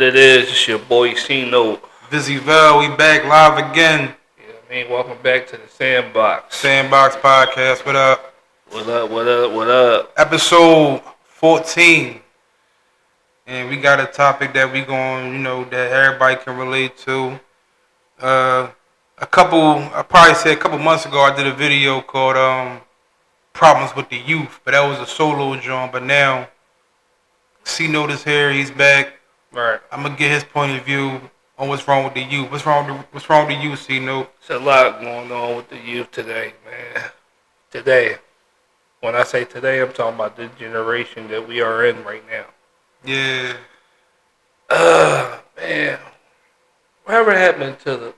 That is, it's your boy C-Note. Vizzy Vel, we back live again. Welcome back to the Sandbox. Sandbox Podcast, what up? What up? Episode 14. And we got a topic that we going, that everybody can relate to. I'd probably say a couple months ago, I did a video called Problems with the Youth, but that was a solo joint. But now, C-Note is here, he's back. Right. I'm gonna get his point of view on what's wrong with the youth. What's wrong with the youth, C-Note? There's a lot going on with the youth today, man. Today. When I say today, I'm talking about the generation that we are in right now. Yeah. Man. Whatever happened to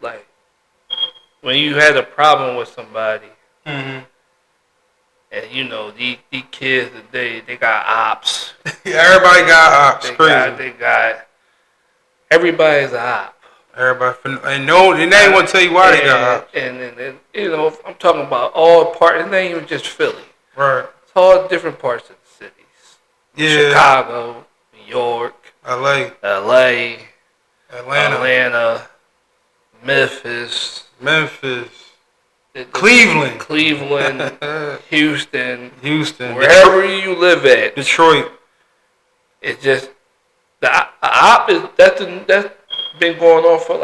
when you had a problem with somebody, and these kids today, they got ops. Yeah, everybody got ops. Everybody's an op. Everybody, and they ain't want to tell you why they got ops. And I'm talking about all parts. It ain't even just Philly. Right. It's all different parts of the cities. Yeah. Chicago, New York, LA, Atlanta, Memphis, Cleveland, Houston, wherever you live at, Detroit. It's just the op is that's been going on for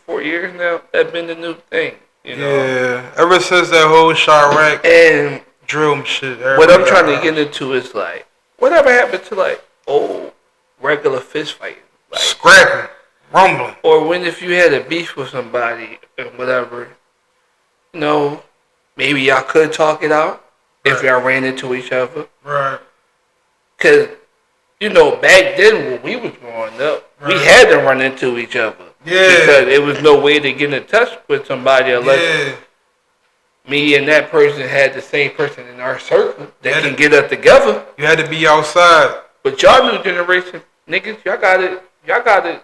3-4 years now. That's been the new thing, Yeah, ever since that whole Chirac and drill shit. What I'm trying to get into is whatever happened to old regular fist fighting, scrapping, rumbling, or if you had a beef with somebody and whatever, maybe y'all could talk it out if y'all ran into each other, right? Because back then when we was growing up, we had to run into each other. Yeah. Because there was no way to get in touch with somebody unless me and that person had the same person in our circle that can get us together. You had to be outside. But y'all new generation, niggas, y'all got it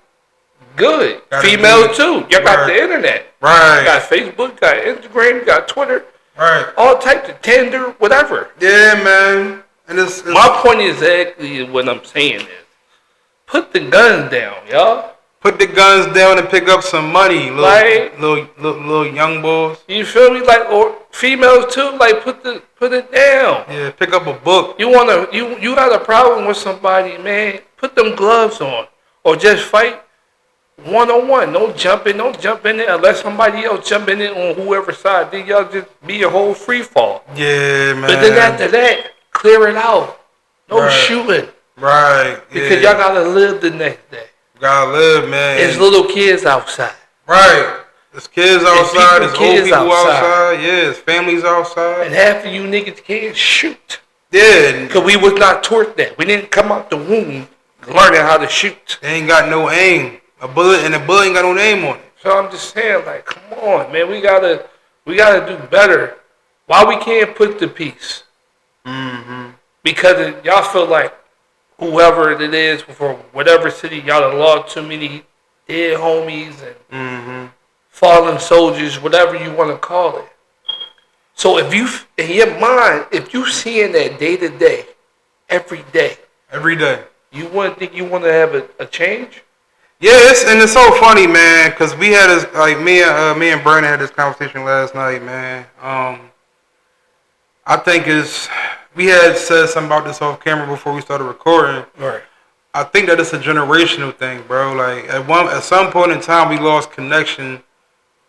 good. Females too. Y'all got the internet. Right. You got Facebook, got Instagram, you got Twitter. Right. All types of Tinder, whatever. Yeah, man. And it's my point exactly what I'm saying is, put the guns down, y'all. Put the guns down and pick up some money, little young boys. You feel me? Or females too. Put it down. Yeah, pick up a book. You got a problem with somebody, man? Put them gloves on, or just fight 1-on-1. Don't jump in it unless somebody else jump in it on whoever's side. Then y'all just be a whole free fall. Yeah, man. But then after that, clear it out. No shooting. Right. Because y'all gotta live the next day. Gotta live, man. There's little kids outside. Right. There's kids outside. There's old people outside. Yeah, there's families outside. And half of you niggas can't shoot. Yeah. Because we was not taught that. We didn't come out the womb learning how to shoot. They ain't got no aim. A bullet ain't got no name on it. So I'm just saying, come on, man. We gotta do better. Why we can't put the peace? Mm-hmm. Because y'all feel like whoever it is for whatever city, y'all have lost too many dead homies and fallen soldiers, whatever you want to call it. So if you, in your mind, if you seeing that day to day, every day, you wouldn't think you want to have a change? Yeah, it's so funny, man, because we had this, me and Brandon had this conversation last night, man. I think we had said something about this off camera before we started recording. Right. I think that it's a generational thing, bro. At some point in time, we lost connection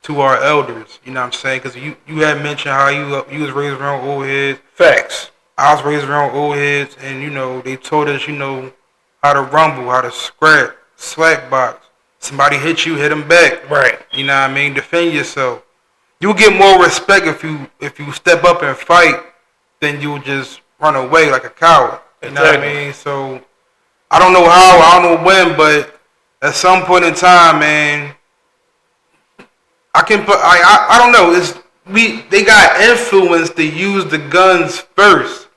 to our elders. You know what I'm saying? Because you had mentioned how you was raised around old heads. Facts. I was raised around old heads, and they told us how to rumble, how to scrap, slack box. Somebody hit you, hit them back. Right. You know what I mean? Defend yourself. You'll get more respect if you step up and fight than you'll just run away like a coward. You know what I mean? So I don't know how, I don't know when, but at some point in time, man, I don't know. They got influence to use the guns first.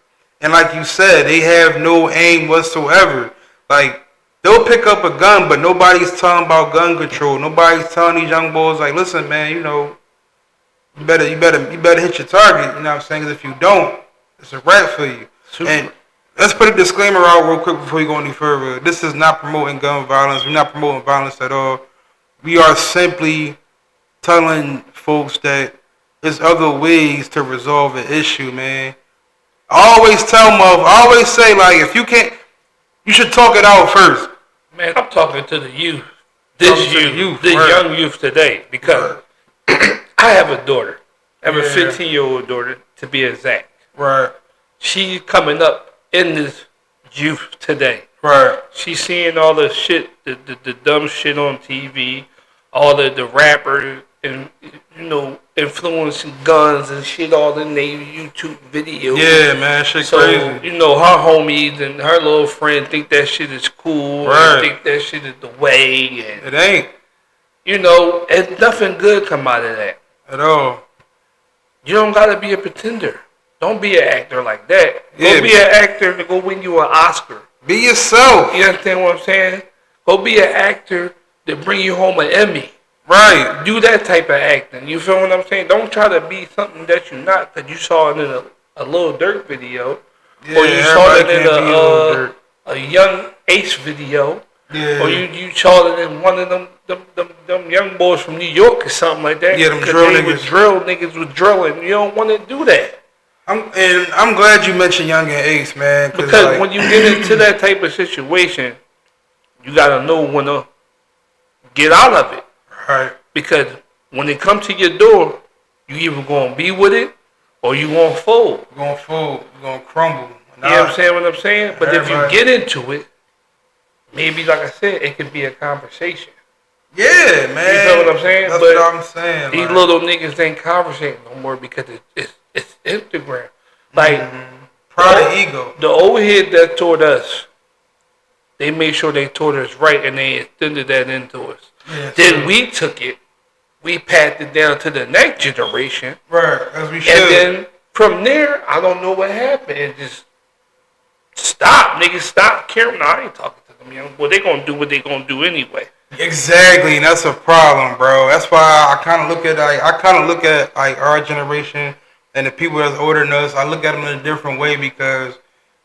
And like you said, they have no aim whatsoever. They'll pick up a gun, but nobody's talking about gun control. Nobody's telling these young boys, listen, man, you better hit your target. You know what I'm saying? Because if you don't, it's a wrap for you. And let's put a disclaimer out real quick before we go any further. This is not promoting gun violence. We're not promoting violence at all. We are simply telling folks that there's other ways to resolve an issue, man. I always say, like, if you can't, you should talk it out first. Man, I'm talking to the youth. This young youth today. Because I have a daughter. I have a 15-year-old daughter, to be exact. Right. She's coming up in this youth today. Right. She's seeing all the shit, the dumb shit on TV, all the rappers and, influencing guns and shit all in their YouTube videos. Yeah, man, shit crazy. So, her homies and her little friend think that shit is cool. Right. And think that shit is the way. And, it ain't. And nothing good come out of that. At all. You don't gotta be a pretender. Don't be an actor like that. Go be an actor to go win you an Oscar. Be yourself. You understand what I'm saying? Go be an actor to bring you home an Emmy. Right. Do that type of acting. You feel what I'm saying? Don't try to be something that you're not, because you saw it in a Lil Durk video. Yeah, or you saw it in a Young Ace video. Yeah. Or you saw it in one of them young boys from New York or something like that. Yeah, them drill niggas. Niggas was drilling. You don't want to do that. I'm glad you mentioned Young and Ace, man. Because when you get into that type of situation, you got to know when to get out of it. Right. Because when they come to your door, you either going to be with it or you going to fold. You're going to fold. You're going to crumble. You know what I'm saying? But if you get into it, maybe, like I said, it could be a conversation. Yeah, man. You know what I'm saying? That's but what I'm saying. These little niggas ain't conversating no more because it's Instagram. Like, pride and ego. The old head that taught us, they made sure they taught us right and they extended that into us. Yeah, then we took it, we passed it down to the next generation. Right, as we should. And then from there, I don't know what happened. It just stopped. Niggas stopped caring. No, I ain't talking to them young. Well, they gonna do what they gonna do anyway. Exactly, and that's a problem, bro. That's why I kind of look at like our generation and the people that's older than us. I look at them in a different way because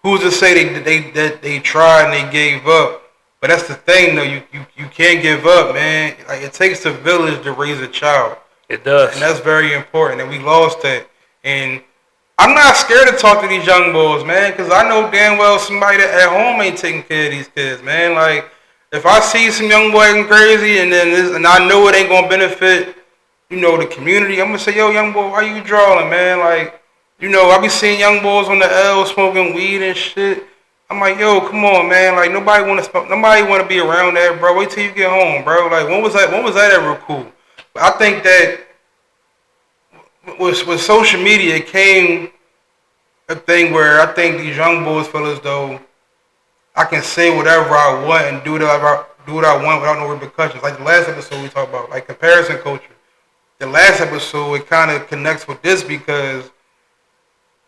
who's to say they tried and they gave up? But that's the thing, though. You can't give up, man. Like, it takes a village to raise a child. It does, and that's very important. And we lost that. And I'm not scared to talk to these young boys, man, because I know damn well somebody that at home ain't taking care of these kids, man. Like, if I see some young boy acting crazy and I know it ain't gonna benefit, the community, I'm gonna say, yo, young boy, why you drawing, man? Like, I be seeing young boys on the L smoking weed and shit. I'm like, yo, come on, man. Like, nobody want to be around that, bro. Wait till you get home, bro. Like, when was that ever cool? But I think that with social media, it came a thing where I think these young boys feel as though I can say whatever I want and do what I want without no repercussions. Like the last episode we talked about, like comparison culture. The last episode, it kind of connects with this because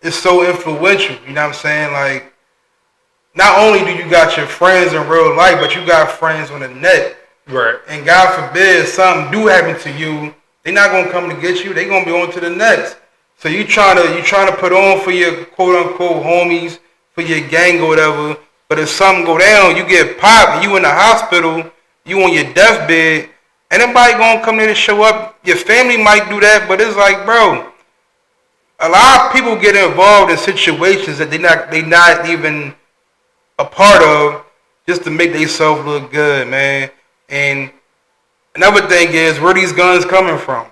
it's so influential. You know what I'm saying? Like, not only do you got your friends in real life, but you got friends on the net. Right. And God forbid something do happen to you, they're not gonna come to get you. They're gonna be on to the next. So you trying to put on for your quote unquote homies, for your gang or whatever. But if something go down, you get popped, you in the hospital, you on your deathbed, ain't nobody gonna come there to show up. Your family might do that, but it's like, bro, a lot of people get involved in situations that they not even a part of just to make themselves look good, man. And another thing is, where these guns coming from?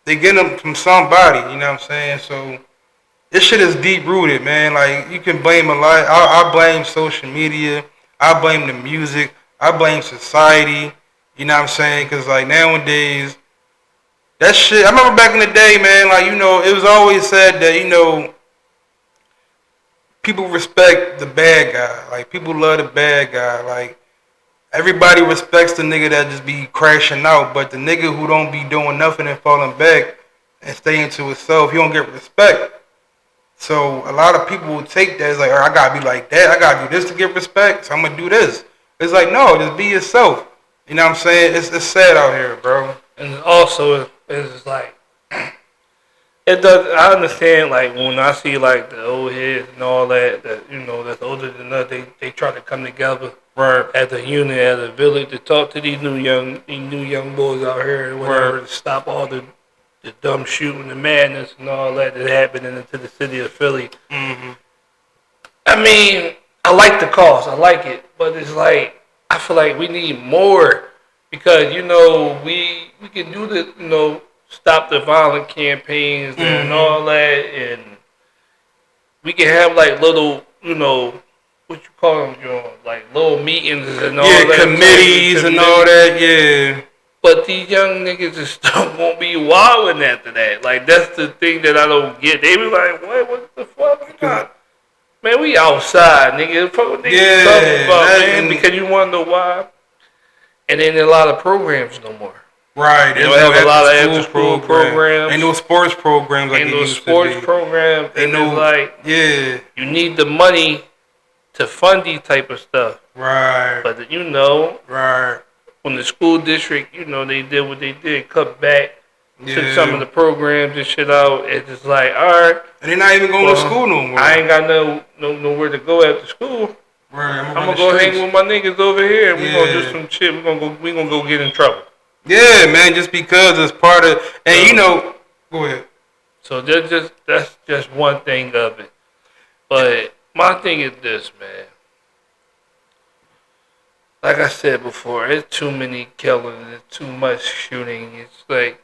They get them from somebody, you know what I'm saying? So this shit is deep rooted, man. Like, you can blame a lot. I blame social media. I blame the music. I blame society. You know what I'm saying? Because like nowadays, that shit. I remember back in the day, man. Like, it was always said that people respect the bad guy. Like, people love the bad guy. Like, everybody respects the nigga that just be crashing out, but the nigga who don't be doing nothing and falling back and staying to himself, he don't get respect. So a lot of people will take that as like, I gotta be like that. I gotta do this to get respect, so I'm gonna do this. It's like, no, just be yourself. You know what I'm saying? It's sad out here, bro. And also, it's like, It does. I understand. Like when I see like the old heads and all that, that's older than us. They try to come together, right, as a unit, as a village, to talk to these new young boys out here and whatever, right. to stop all the dumb shooting and madness and all that happening into the city of Philly. Mm-hmm. I mean, I like the cause. I like it, but it's like I feel like we need more because we can do the stop the violent campaigns and all that, and we can have like little what you call them, like little meetings and all that. Committees and all that. Yeah. But these young niggas just don't won't be wilding after that. Like that's the thing that I don't get. They be like, what the fuck? Man, we outside, nigga. Fuck what niggas talking about, man. Because you want to know why? And ain't a lot of programs no more. Right. They don't have a lot of after-school programs. Ain't no sports programs like ain't no sports programs. Ain't no like. Yeah. You need the money to fund these type of stuff. Right. But right. When the school district, they did what they did, cut back. Took some of the programs and shit out. It's just like, all right. And they're not even going to school no more. I ain't got nowhere to go after school. Right. I'm gonna go hang with my niggas over here. And we gonna do some shit. We gonna go get in trouble. Yeah, man. Just because it's part of, and go ahead. So that's just one thing of it. But my thing is this, man. Like I said before, it's too many killings. It's too much shooting. It's like.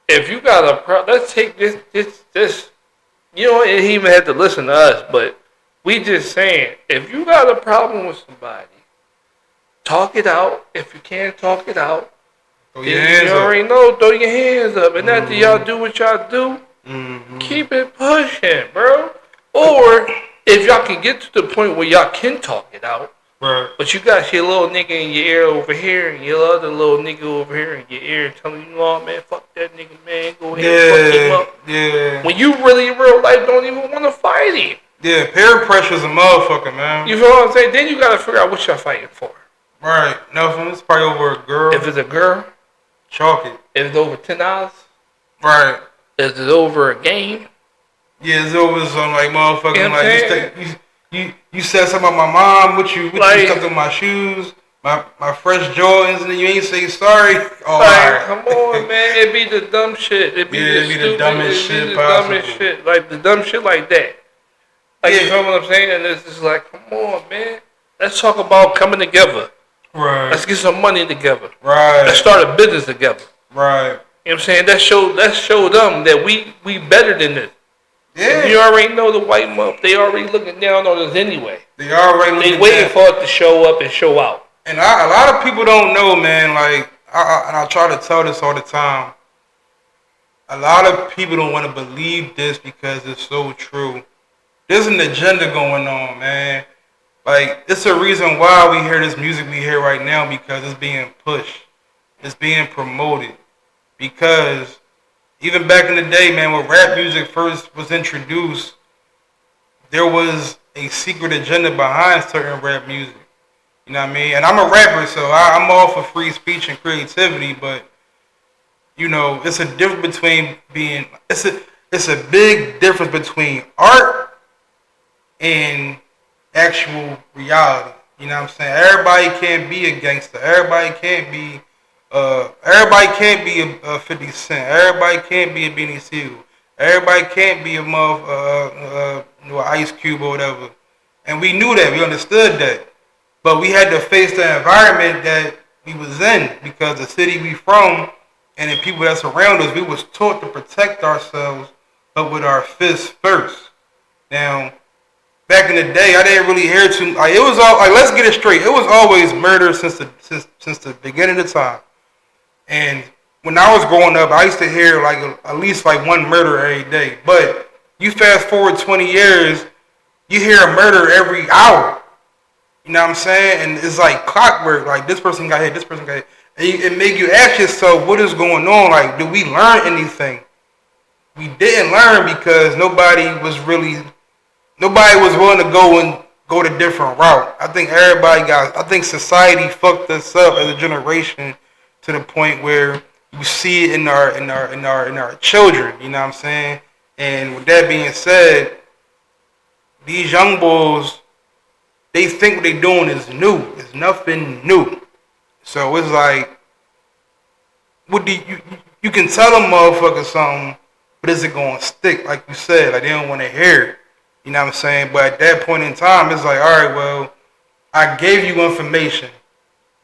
If you got a problem, let's take this. You don't even have to listen to us, but we just saying, if you got a problem with somebody, talk it out. If you can't talk it out, throw your hands up. already know, throw your hands up. And after y'all do what y'all do, keep it pushing, bro. Or if y'all can get to the point where y'all can talk it out, right. But you got your little nigga in your ear over here and your other little nigga over here in your ear telling you, oh man, fuck that nigga, man, go ahead, fuck him up. Yeah. When you really in real life don't even want to fight him. Yeah, peer pressure's a motherfucker, man. You feel what I'm saying? Then you gotta figure out what y'all fighting for. Right. Nothing. It's probably over a girl. If it's a girl, chalk it. if it's over $10, right. If it's over a game, yeah, it's over some like motherfucking you said something about my mom. What you stuck in my shoes, my fresh Jordans, and then you ain't say sorry. Oh, like, come on, man. It be the dumb shit. It be the dumbest shit possible. Like the dumb shit like that. Like you know what I'm saying? And it's just like, come on, man. Let's talk about coming together. Right. Let's get some money together. Right. Let's start a business together. Right. You know what I'm saying? Let's show them that we better than this. Yeah. You already know the white month. They already looking down on us anyway. They waiting for it to show up and show out. And a lot of people don't know, man. Like, I try to tell this all the time. A lot of people don't want to believe this because it's so true. There's an agenda going on, man. Like, it's a reason why we hear this music we hear right now, because it's being pushed. It's being promoted. Because even back in the day, man, when rap music first was introduced, there was a secret agenda behind certain rap music. You know what I mean? And I'm a rapper, so I'm all for free speech and creativity, but, it's a difference between it's a big difference between art and actual reality. You know what I'm saying? Everybody can't be a gangster. Everybody can't be a 50 Cent. Everybody can't be a Beanie Siegel. Everybody can't be a Ice Cube or whatever. And we knew that. We understood that. But we had to face the environment that we was in, because the city we from and the people that's around us, we was taught to protect ourselves, but with our fists first. Now, back in the day, I didn't really hear too. It was all like, let's get it straight. It was always murder since the beginning of the time. And when I was growing up, I used to hear at least one murder every day. But you fast forward 20 years, you hear a murder every hour. You know what I'm saying? And it's like clockwork. Like, this person got hit, this person got hit. And it make you ask yourself, what is going on? Like, do we learn anything? We didn't learn because nobody was willing to go the different route. I think society fucked us up as a generation to the point where You see it in our children. You know what I'm saying? And with that being said, these young boys, they think what they doing is new. It's nothing new. So it's like, what do you can tell them motherfuckers something, but is it gonna stick? Like you said, like they don't want to hear it. You know what I'm saying? But at that point in time, it's like, all right, well, I gave you information.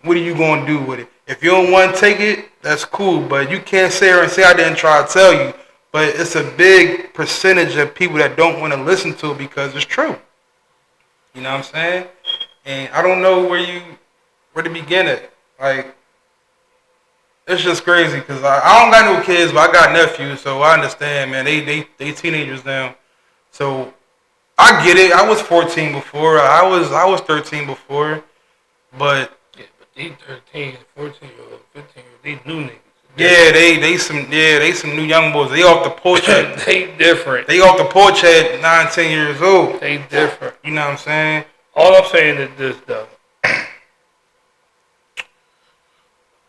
What are you gonna do with it? If you don't want to take it, that's cool. But you can't sit here and say I didn't try to tell you. But it's a big percentage of people that don't want to listen to it because it's true. You know what I'm saying? And I don't know where to begin it. Like, it's just crazy because I don't got no kids, but I got nephews, so I understand, man. They teenagers now, so I get it. I was 14 before. I was 13 before, but yeah, but they 13, 14-year-old, 15-year-old, they new niggas. Yeah, they some new young boys. They off the porch. They different. They off the porch at 9, 10 years old. They different. You know what I'm saying? All I'm saying is this, though.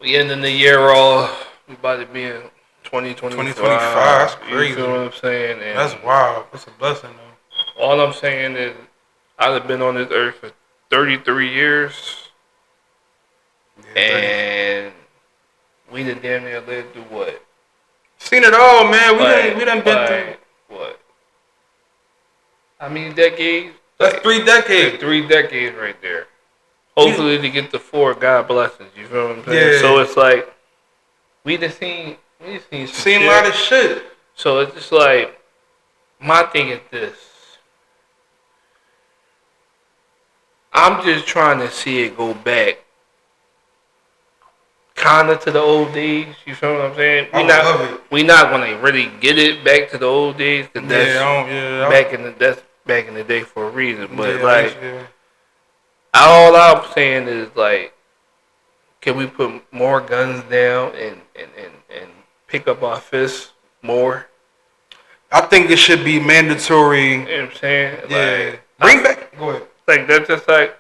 We ending the year off. We about to be in 2025. 2025. That's crazy. You feel what I'm saying? And that's wild. That's a blessing, though. All I'm saying is I've been on this earth for 33 years. Yeah, and we done damn near lived through what? Seen it all, man. We done been through what? How many decades? That's 3 decades. 3 decades right there. Hopefully to get the 4, God blesses. You feel what I'm saying? Yeah. So it's like we done seen a lot of shit. So it's just like my thing is this. I'm just trying to see it go back kinda to the old days, you feel what I'm saying? We not gonna really get it back to the old days because back in the day for a reason. But all I'm saying is like, can we put more guns down and pick up our fists more? I think it should be mandatory. You know what I'm saying? Yeah. Like, bring back. Go ahead. Like that's just like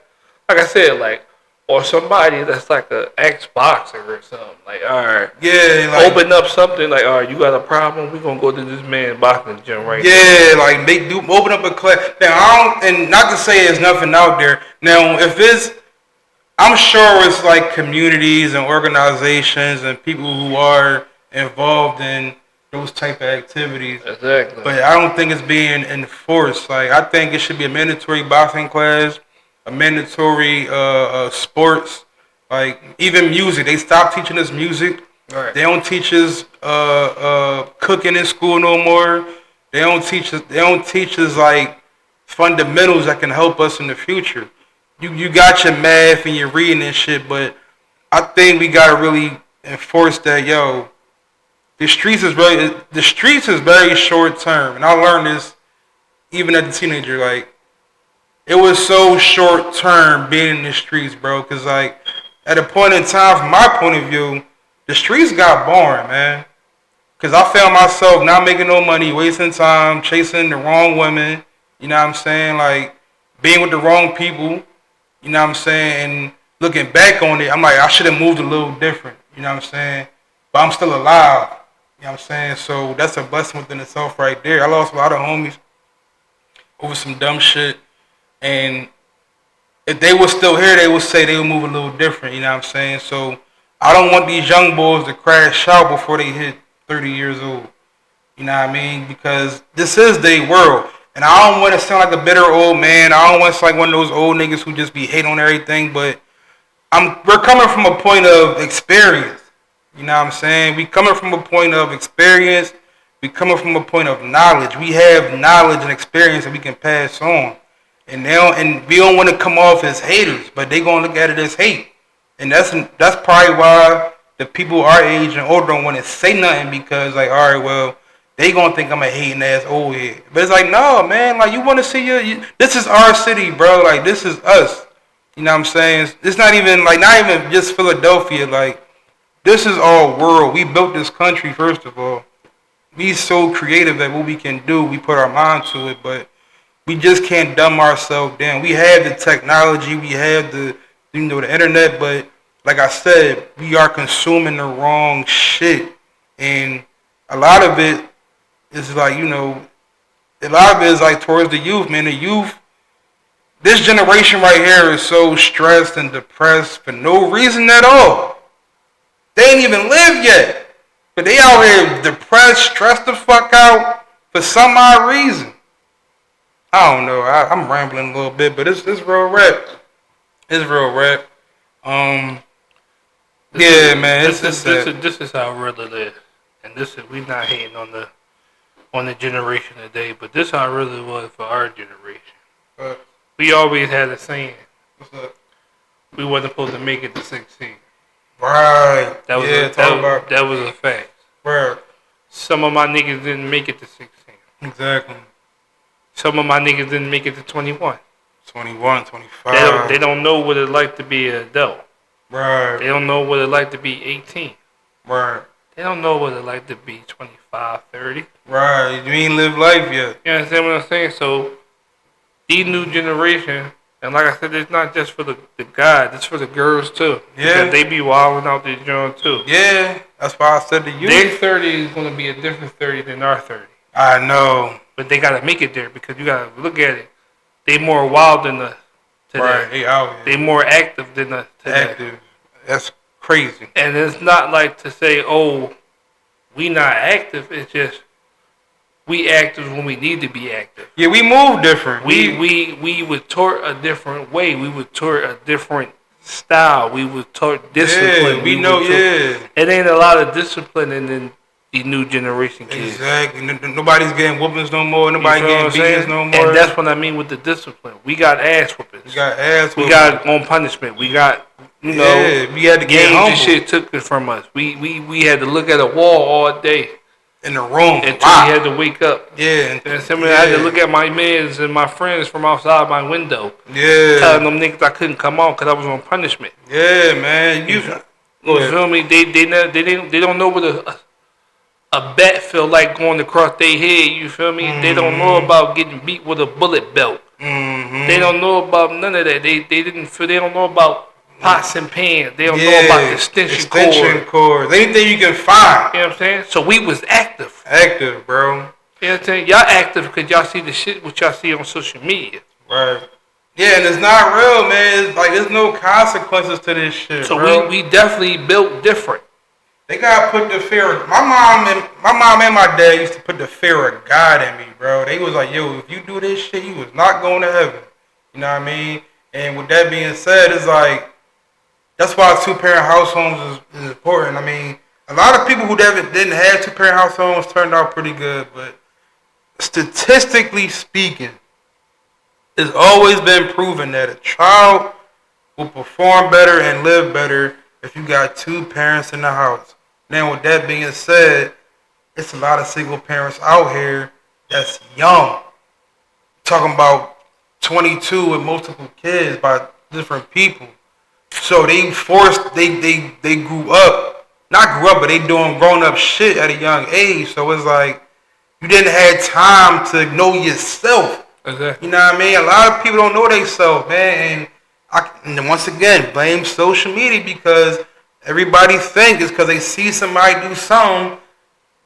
I said, like. Or somebody that's like an ex-boxer or something. Like, all right. Yeah. Like, open up something like, all right, you got a problem? We're going to go to this man's boxing gym right now. Yeah, like, they do open up a class. Now, and not to say there's nothing out there. Now, I'm sure it's like communities and organizations and people who are involved in those type of activities. Exactly. But I don't think it's being enforced. Like, I think it should be a mandatory boxing class. A mandatory sports, like even music. They stopped teaching us music. Right. They don't teach us cooking in school no more. They don't teach us like fundamentals that can help us in the future. You got your math and your reading and shit, but I think we gotta really enforce that. Yo, the streets is very short term, and I learned this even as a teenager. Like, it was so short term being in the streets, bro. Cause like at a point in time, from my point of view, the streets got boring, man. Cause I found myself not making no money, wasting time, chasing the wrong women. You know what I'm saying? Like being with the wrong people. You know what I'm saying? And looking back on it, I'm like, I should have moved a little different. You know what I'm saying? But I'm still alive. You know what I'm saying? So that's a blessing within itself right there. I lost a lot of homies over some dumb shit. And if they were still here, they would say they would move a little different, you know what I'm saying? So I don't want these young boys to crash out before they hit 30 years old. You know what I mean? Because this is their world. And I don't want to sound like a bitter old man. I don't want to sound like one of those old niggas who just be hating on everything. But we're coming from a point of experience. You know what I'm saying? We coming from a point of experience. We coming from a point of knowledge. We have knowledge and experience that we can pass on. And we don't want to come off as haters, but they gonna look at it as hate, and that's probably why the people our age and older don't want to say nothing because like, all right, well, they gonna think I'm a hating ass old head. But it's like, no, man, like you want to see this is our city, bro. Like this is us. You know what I'm saying? It's not even just Philadelphia. Like this is our world. We built this country first of all. We so creative at what we can do. We put our mind to it, but we just can't dumb ourselves down. We have the technology, we have the internet, but like I said, we are consuming the wrong shit, and a lot of it is like a lot of it is like towards the youth, man. The youth, this generation right here is so stressed and depressed for no reason at all. They ain't even lived yet, but they out here depressed, stressed the fuck out for some odd reason. I don't know. I'm rambling a little bit, but it's real rap. It's real rap. Yeah, man. This is how real it is, and we not hating on the generation today, but this how real it was for our generation. We always had a saying. What's up? We wasn't supposed to make it to 16. Right. That was a fact. Right. Some of my niggas didn't make it to 16. Exactly. Some of my niggas didn't make it to 21. 21, 25. They don't know what it's like to be an adult. Right. They don't know what it's like to be 18. Right. They don't know what it's like to be 25, 30. Right. You ain't lived life yet. You understand what I'm saying? So, these new generation, and like I said, it's not just for the guys, it's for the girls too. Yeah. Because they be wilding out these young too. Yeah. That's why I said to you. Their 30 is going to be a different 30 than our 30. I know. But they got to make it there because you got to look at it. They more wild than us today. Right. They out here. They more active than us today. Active. That's crazy. And it's not like to say, oh, we not active. It's just we active when we need to be active. Yeah, we move different. We were taught a different way. We were taught a different style. We were taught discipline. Yeah, we know. Yeah. It ain't a lot of discipline in the new generation kids. Exactly. Nobody's getting whoopings no more. Nobody getting beatings no more. And that's what I mean with the discipline. We got ass whoopings. We got ass whoopings. We got on punishment. We got, we had to get humble. And shit took it from us. We had to look at a wall all day. In the room. Until we had to wake up. Yeah. And I had to look at my mans and my friends from outside my window. Yeah. Telling them niggas I couldn't come out because I was on punishment. Yeah, man. You feel me? They don't know what a bat feel like going across their head. You feel me? They don't know about getting beat with a bullet belt. They don't know about none of that. They don't know about pots and pans. They don't know about the extension cord. Anything you can find. You know what I'm saying? So we was active. Active, bro. You know what I'm saying? Y'all active because y'all see the shit what y'all see on social media. Right. Yeah, and it's not real, man. It's like there's no consequences to this shit. So bro. we definitely built different. They gotta put the fear. My mom and my dad used to put the fear of God in me, bro. They was like, yo, if you do this shit, you was not going to heaven. You know what I mean? And with that being said, it's like that's why 2-parent households is important. I mean, a lot of people who didn't have 2-parent households turned out pretty good, but statistically speaking, it's always been proven that a child will perform better and live better if you got 2 parents in the house. Now, with that being said, it's a lot of single parents out here that's young. Talking about 22 with multiple kids by different people. So they grew up, not grew up, but they doing grown up shit at a young age. So it's like you didn't have time to know yourself. Exactly. You know what I mean? A lot of people don't know themselves, man. And once again, blame social media because everybody thinks it's because they see somebody do something,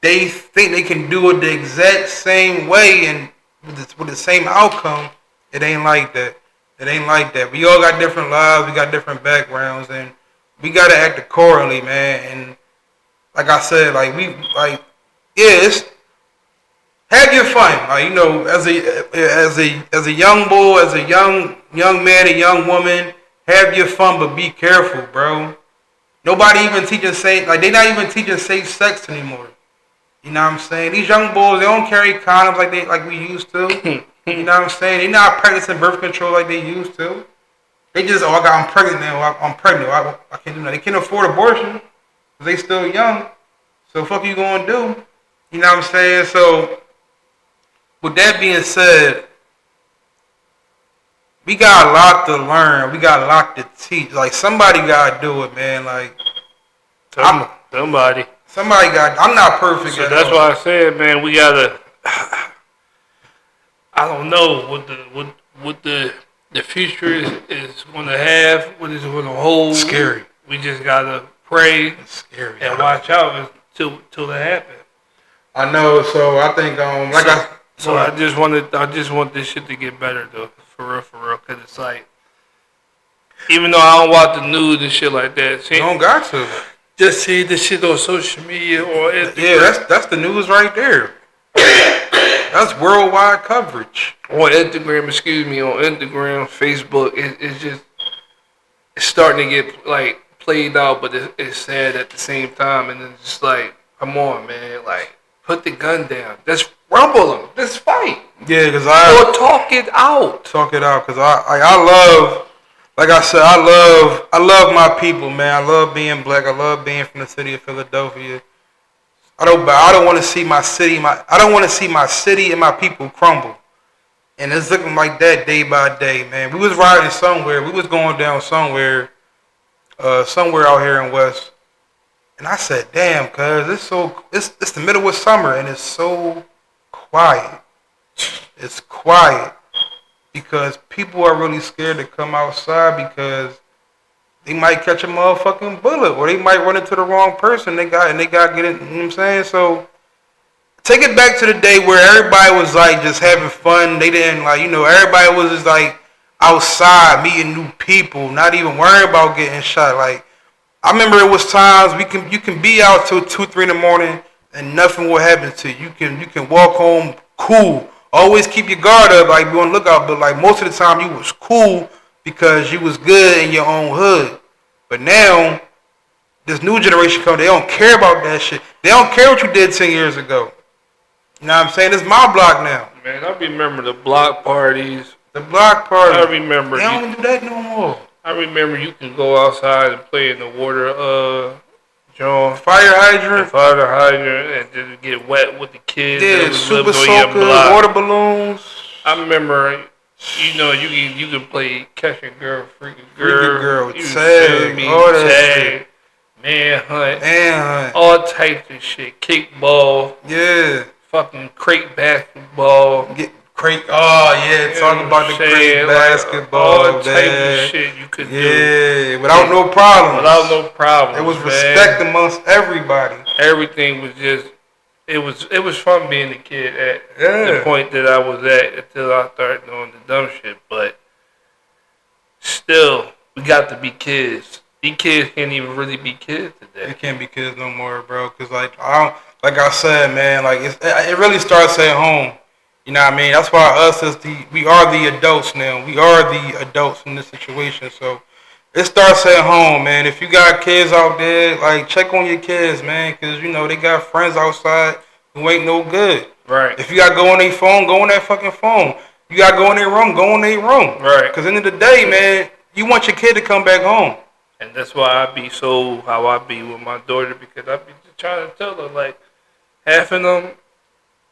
they think they can do it the exact same way and with the same outcome. It ain't like that. It ain't like that. We all got different lives. We got different backgrounds, and we gotta act accordingly, man. And like I said, have your fun. Like, as a young boy, as a young man, a young woman, have your fun, but be careful, bro. Nobody even teaching they're not even teaching safe sex anymore. You know what I'm saying? These young boys, they don't carry condoms like we used to. You know what I'm saying? They're not practicing birth control like they used to. They just, I'm pregnant now. I'm pregnant. I can't do that. They can't afford abortion. They still young. So fuck you gonna do? You know what I'm saying? So with that being said, we got a lot to learn. We got a lot to teach. Like somebody gotta do it, man. Like somebody got. I'm not perfect. So that's why I said, man, we gotta. I don't know what the future is going to have. What is it going to hold? Scary. We just gotta pray It's scary. and watch out till it happens. I know. So I think I just want this shit to get better though, for real, cause it's like, even though I don't watch the news and shit like that, you don't got to. Just see this shit on social media or Instagram. Yeah, that's the news right there. That's worldwide coverage. On Instagram, on Instagram, Facebook, it's starting to get like played out, but it's sad at the same time, and it's just like, come on, man, like put the gun down. Let's rumble them. Let's fight. Yeah, cause or talk it out. Talk it out, cause I love, like I said, I love my people, man. I love being black. I love being from the city of Philadelphia. I don't want to see my city. I don't want to see my city and my people crumble. And it's looking like that day by day, man. We was riding somewhere. We was going down somewhere out here in West. And I said, damn, cuz it's the middle of summer and it's so quiet. It's quiet because people are really scared to come outside because they might catch a motherfucking bullet or they might run into the wrong person. They got to get it, you know what I'm saying? So take it back to the day where everybody was like just having fun. They didn't like, everybody was just like outside meeting new people, not even worrying about getting shot. Like, I remember it was times you can be out till 2, 3 in the morning and nothing will happen to you. You can walk home cool. Always keep your guard up, like be on the lookout, but like most of the time you was cool because you was good in your own hood. But now this new generation come, they don't care about that shit. They don't care what you did 10 years ago. You know what I'm saying? It's my block now. Man, I remember the block parties. The block parties. I remember. They don't do that no more. I remember you can go outside and play in the water, John. Fire hydrant. And just get wet with the kids. Yeah, super soaker, water balloons. I remember, you can play catch a girl, freaking girl, tag, all that shit. Manhunt, all types of shit, kickball. Yeah. Fucking crate basketball. Talk about the crate basketball. All type of shit you could do. Yeah, without no problems. There was respect amongst everybody. Everything was just, it was fun being a kid at the point that I was at until I started doing the dumb shit. But still, we got to be kids. These kids can't even really be kids today. They can't be kids no more, bro. Cause like I said, man, like it really starts at home. You know what I mean? That's why we are the adults now. We are the adults in this situation. So it starts at home, man. If you got kids out there, like check on your kids, man, because they got friends outside who ain't no good. Right. If you got to go on their phone, go on that fucking phone. You got to go in their room, go in their room. Right. Because at the end of the day, man, you want your kid to come back home. And that's why I be how I be with my daughter, because I be just trying to tell her, like, half of them,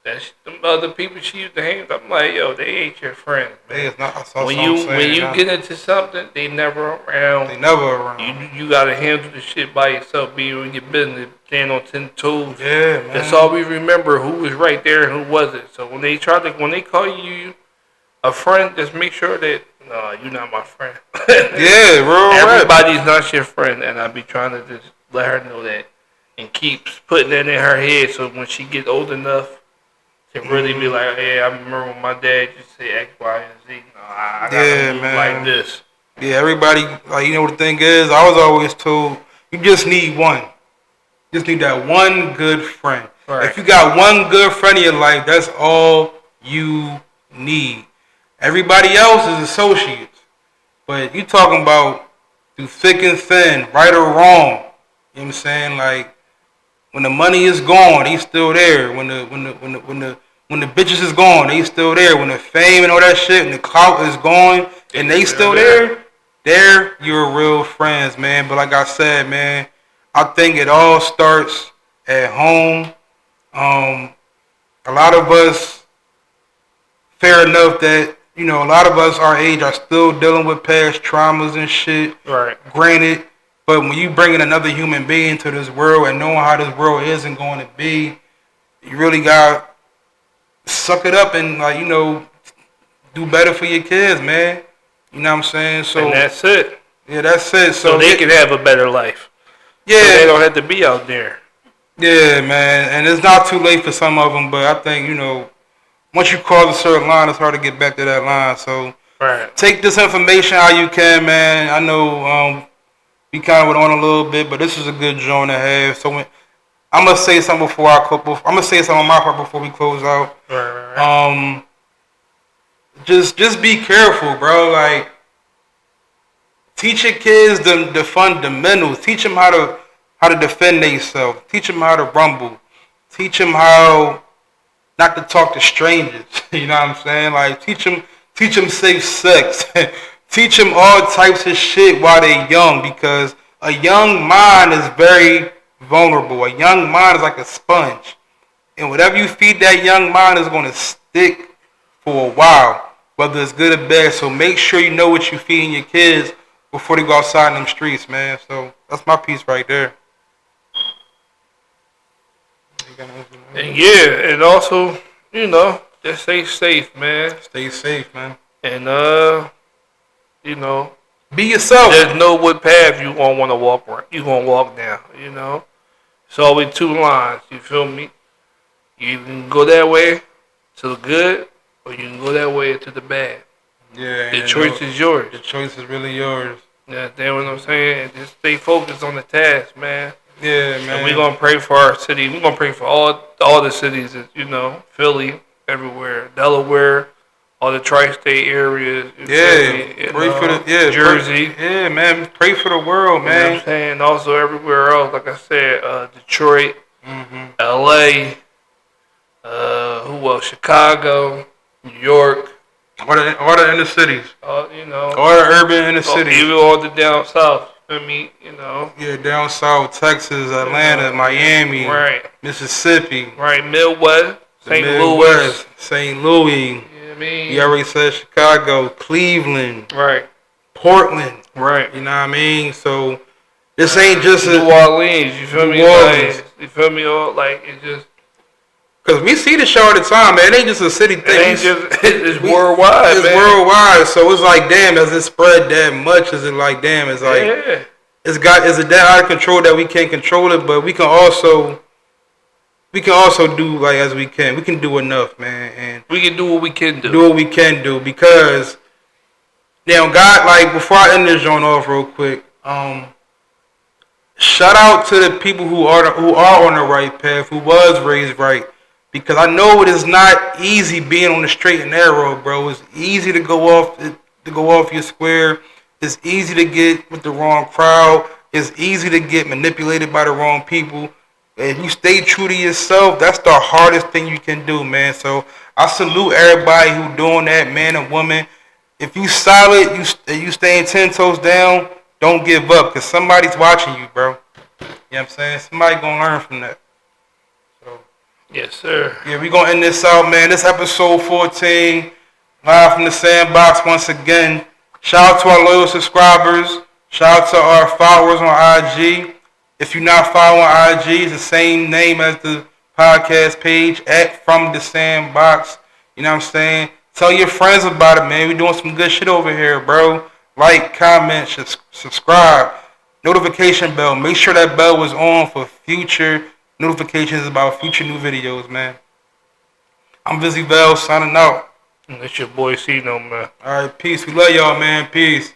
them other people she used to hang with, I'm like, yo, they ain't your friends, man. When you get into something, they never around. You gotta handle the shit by yourself. Be in your business, stand on 10 toes. Yeah, man. That's all we remember. Who was right there and who wasn't. So when they call you a friend, just make sure that you're not my friend. Yeah, bro. Everybody's not your friend, and I be trying to just let her know that, and keeps putting that in her head. So when she gets old enough to really be like, hey, I remember when my dad used to say X, Y, and Z. I gotta move like this. Yeah, everybody, like, the thing is, I was always told, you just need one. You just need that one good friend. Right. If you got one good friend in your life, that's all you need. Everybody else is associates. But you talking about through thick and thin, right or wrong. You know what I'm saying? Like, when the money is gone, they still there. When the bitches is gone, they still there. When the fame and all that shit and the clout is gone and they still there, they're your real friends, man. But like I said, man, I think it all starts at home. A lot of us, fair enough that, a lot of us our age are still dealing with past traumas and shit. Right. Granted, but when you bring in another human being to this world and knowing how this world isn't going to be, you really got to suck it up and, do better for your kids, man. You know what I'm saying? So, and that's it. Yeah, that's it. So they can have a better life. Yeah. So they don't have to be out there. Yeah, man. And it's not too late for some of them, but I think, you know, once you cross a certain line, it's hard to get back to that line. So Right. take this information how you can, man. I know we kind of went on a little bit, but this is a good joint to have. So I'm gonna say something before I'm gonna say something on my part before we close out. Right. Just be careful, bro. Like, teach your kids the fundamentals. Teach them how to defend themselves. Teach them how to rumble. Teach them how not to talk to strangers. You know what I'm saying? Like, teach them safe sex. Teach them all types of shit while they're young, because a young mind is very vulnerable. A young mind is like a sponge, and whatever you feed that young mind is going to stick for a while, whether it's good or bad. So make sure you know what you're feeding your kids before they go outside in them streets, man. So that's my piece right there. And yeah, and also, you know, just stay safe, man. Stay safe, man. And you know, be yourself. Just know what path you gonna want to walk right. You gonna walk down. You know, it's always two lines. You feel me? You can go that way to the good, or you can go that way to the bad. Yeah. The choice is yours. The choice is really yours. Yeah, that's what I'm saying. And just stay focused on the task, man. Yeah, man. And we're gonna pray for our city. We're gonna pray for all the cities. You know, Philly, everywhere, Delaware, all the tri-state areas. Yeah, pray for the Jersey. Yeah, man. Pray for the world, man. You know what I'm saying? Also everywhere else, like I said, Detroit, LA, who else? Chicago, New York. All the inner cities. You know. All the urban inner cities. Even all the down south. I mean, you know. Yeah, down south, Texas, Atlanta, Miami, right, Mississippi, right, Midwest, St. Louis, St. Louis. You know what I mean? You already said Chicago, Cleveland, right, Portland, right. You know what I mean? So this ain't just New Orleans. You feel me? Like, you feel me? Like it's just. Cause we see the show all the time, man. It ain't just a city thing. It ain't just, it's worldwide, It's man. worldwide. So it's like, damn, does it spread that much? Is it like, damn, it's like, is it that out of control that we can't control it? But we can also do like as we can. We can do enough, man, and we can do what we can do. Do what we can do, because now God, like, before I end this joint off real quick, shout out to the people who are on the right path, who was raised right. Because I know it is not easy being on the straight and narrow, bro. It's easy to go off your square. It's easy to get with the wrong crowd. It's easy to get manipulated by the wrong people. If you stay true to yourself, that's the hardest thing you can do, man. So I salute everybody who doing that, man and woman. If you solid, you staying 10 toes down, don't give up, because somebody's watching you, bro. You know what I'm saying? Somebody gonna learn from that. Yes, sir. Yeah, we gonna end this out, man. This episode 14, live from the Sandbox once again. Shout out to our loyal subscribers. Shout out to our followers on IG. If you're not following IG, it's the same name as the podcast page, @From the Sandbox. You know what I'm saying? Tell your friends about it, man. We doing some good shit over here, bro. Like, comment, subscribe. Notification bell. Make sure that bell was on for future notifications about future new videos, man. I'm Busy Bell signing out. And it's your boy C-No, man. All right, peace. We love y'all, man. Peace.